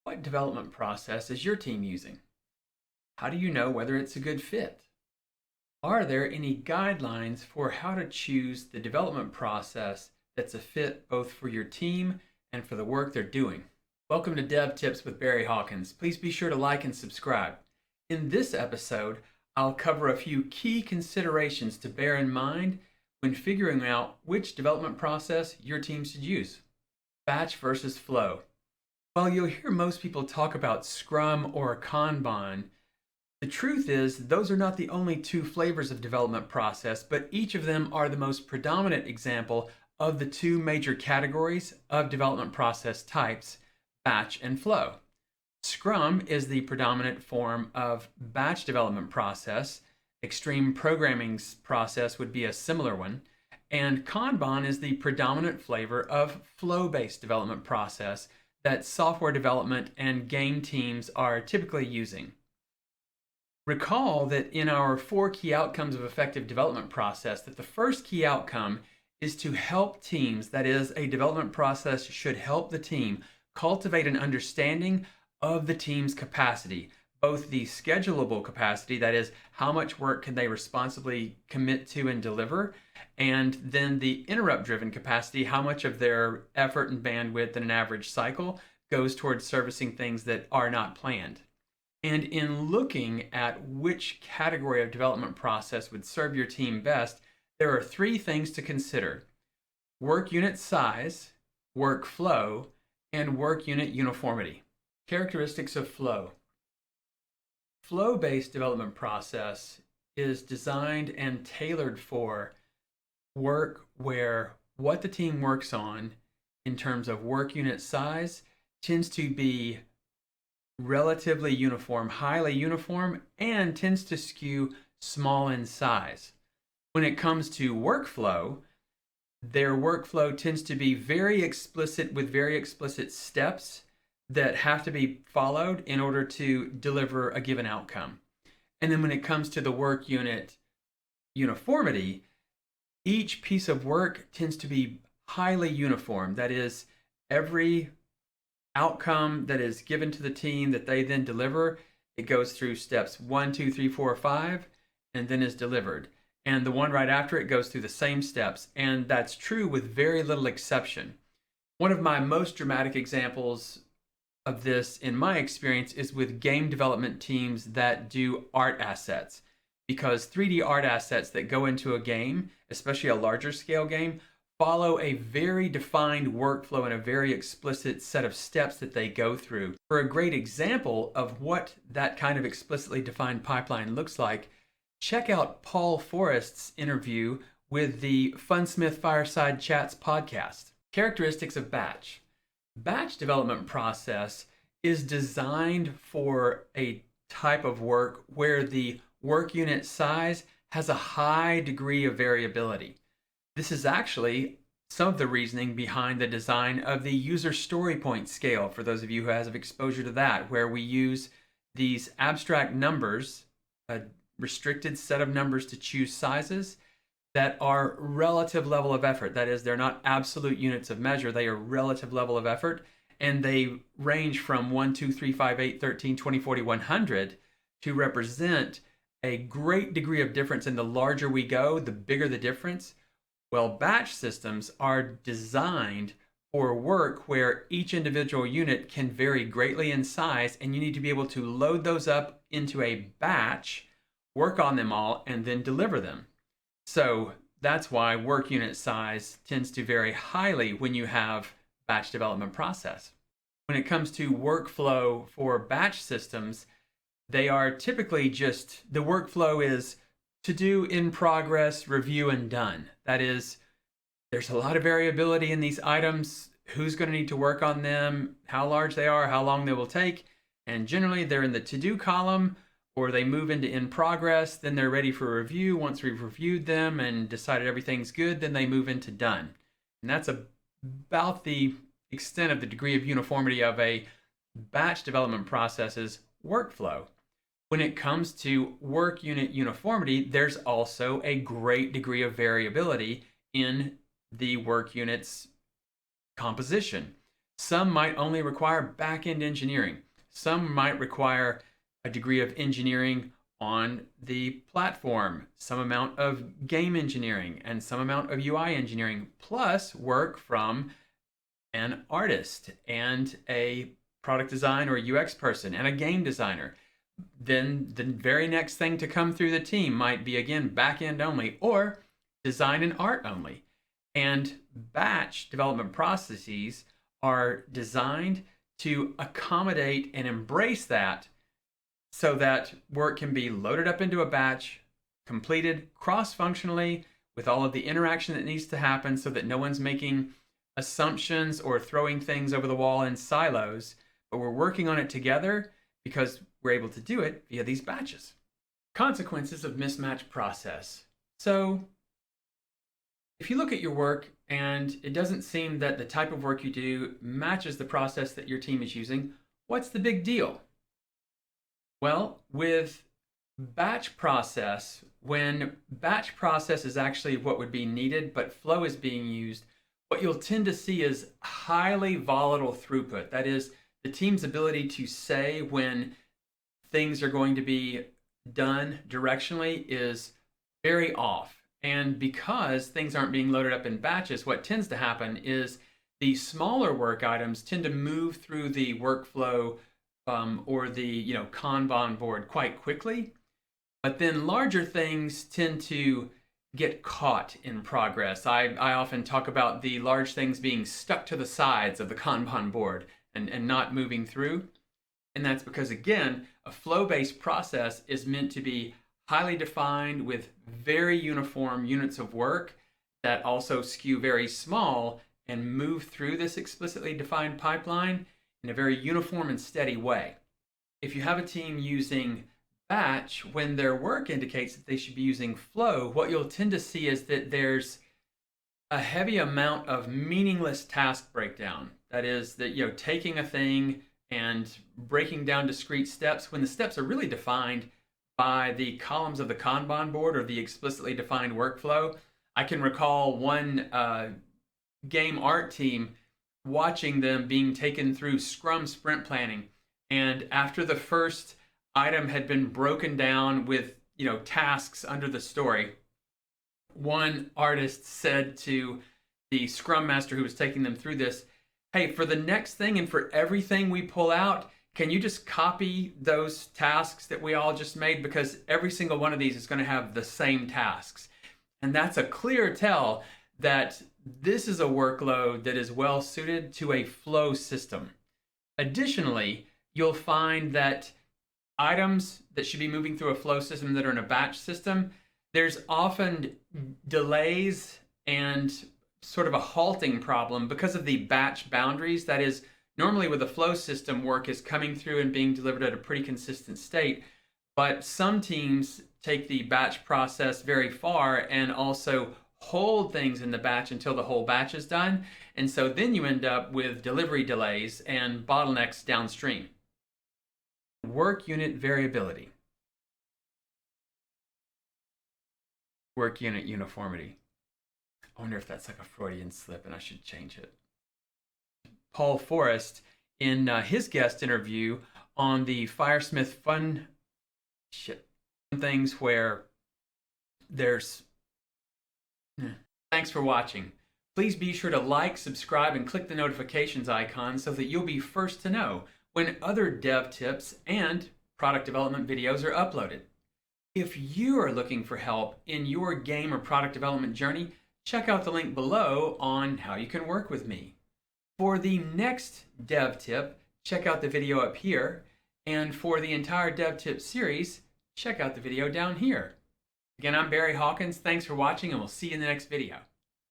What development process is your team using? How do you know whether it's a good fit? Are there any guidelines for how to choose the development process that's a fit both for your team and for the work they're doing? Welcome to DevTips with Barry Hawkins. Please be sure to like and subscribe. In this episode, I'll cover a few key considerations to bear in mind when figuring out which development process your team should use. Batch versus flow. While you'll hear most people talk about Scrum or Kanban, the truth is those are not the only two flavors of development process, but each of them are the most predominant example of the two major categories of development process types, batch and flow. Scrum is the predominant form of batch development process. Extreme programming's process would be a similar one. And Kanban is the predominant flavor of flow-based development process that software development and game teams are typically using. Recall that in our 4 key outcomes of effective development process, that the first key outcome is to help teams, that is, a development process should help the team cultivate an understanding of the team's capacity, both the schedulable capacity, that is, how much work can they responsibly commit to and deliver, and then the interrupt-driven capacity, how much of their effort and bandwidth in an average cycle goes towards servicing things that are not planned. And in looking at which category of development process would serve your team best, there are 3 things to consider: work unit size, workflow, and work unit uniformity. Characteristics of flow. Flow-based development process is designed and tailored for work where what the team works on in terms of work unit size tends to be relatively uniform, highly uniform, and tends to skew small in size. When it comes to workflow, their workflow tends to be very explicit with very explicit steps that have to be followed in order to deliver a given outcome. And then when it comes to the work unit uniformity, each piece of work tends to be highly uniform. That is, every outcome that is given to the team that they then deliver, it goes through steps 1, 2, 3, 4, 5, and then is delivered. And the one right after it goes through the same steps. And that's true with very little exception. One of my most dramatic examples of this, in my experience, is with game development teams that do art assets. Because 3D art assets that go into a game, especially a larger scale game, follow a very defined workflow and a very explicit set of steps that they go through. For a great example of what that kind of explicitly defined pipeline looks like, check out Paul Forrest's interview with the Funsmith Fireside Chats podcast. Characteristics of batch. Batch development process is designed for a type of work where the work unit size has a high degree of variability. This is actually some of the reasoning behind the design of the user story point scale, for those of you who have exposure to that, where we use these abstract numbers, a restricted set of numbers to choose sizes that are relative level of effort. That is, they're not absolute units of measure, they are relative level of effort, and they range from 1, 2, 3, 5, 8, 13, 20, 40, 100 to represent a great degree of difference. And the larger we go, the bigger the difference. Well, batch systems are designed for work where each individual unit can vary greatly in size, and you need to be able to load those up into a batch, work on them all, and then deliver them. So that's why work unit size tends to vary highly when you have batch development process. When it comes to workflow for batch systems, they are typically just, the workflow is to do, in progress, review, and done. That is, there's a lot of variability in these items, who's going to need to work on them, how large they are, how long they will take, and generally they're in the to-do column, or they move into in progress, then they're ready for review. Once we've reviewed them and decided everything's good, then they move into done. And that's about the extent of the degree of uniformity of a batch development process's workflow. When it comes to work unit uniformity, there's also a great degree of variability in the work unit's composition. Some might only require back-end engineering. Some might require a degree of engineering on the platform, some amount of game engineering, and some amount of UI engineering, plus work from an artist and a product design or UX person and a game designer. Then the very next thing to come through the team might be, again, back end only or design and art only. And batch development processes are designed to accommodate and embrace that so that work can be loaded up into a batch, completed cross-functionally with all of the interaction that needs to happen so that no one's making assumptions or throwing things over the wall in silos, but we're working on it together because we're able to do it via these batches. Consequences of mismatched process. So if you look at your work and it doesn't seem that the type of work you do matches the process that your team is using, what's the big deal? Well, with batch process, when batch process is actually what would be needed, but flow is being used, what you'll tend to see is highly volatile throughput. That is, the team's ability to say when things are going to be done directionally is very off. And because things aren't being loaded up in batches, what tends to happen is the smaller work items tend to move through the workflow or the Kanban board quite quickly. But then larger things tend to get caught in progress. I often talk about the large things being stuck to the sides of the Kanban board and not moving through. And that's because, again, a flow-based process is meant to be highly defined with very uniform units of work that also skew very small and move through this explicitly defined pipeline in a very uniform and steady way. If you have a team using batch, when their work indicates that they should be using flow, what you'll tend to see is that there's a heavy amount of meaningless task breakdown. That is, that taking a thing and breaking down discrete steps when the steps are really defined by the columns of the Kanban board or the explicitly defined workflow. I can recall one game art team watching them being taken through Scrum sprint planning, and after the first item had been broken down with tasks under the story, one artist said to the Scrum master who was taking them through this, "Hey, for the next thing and for everything we pull out, can you just copy those tasks that we all just made? Because every single one of these is going to have the same tasks." And that's a clear tell that this is a workload that is well suited to a flow system. Additionally, you'll find that items that should be moving through a flow system that are in a batch system, there's often delays and sort of a halting problem because of the batch boundaries. That is, normally with a flow system, work is coming through and being delivered at a pretty consistent state, but some teams take the batch process very far and also hold things in the batch until the whole batch is done. And so then you end up with delivery delays and bottlenecks downstream. Work unit variability. Work unit uniformity. I wonder if that's like a Freudian slip and I should change it. Paul Forrest, in his guest interview on the Firesmith Fun things where there's... Thanks for watching. Please be sure to like, subscribe, and click the notifications icon so that you'll be first to know when other dev tips and product development videos are uploaded. If you are looking for help in your game or product development journey, check out the link below on how you can work with me. For the next dev tip, check out the video up here. And for the entire dev tip series, check out the video down here. Again, I'm Barry Hawkins. Thanks for watching, and we'll see you in the next video.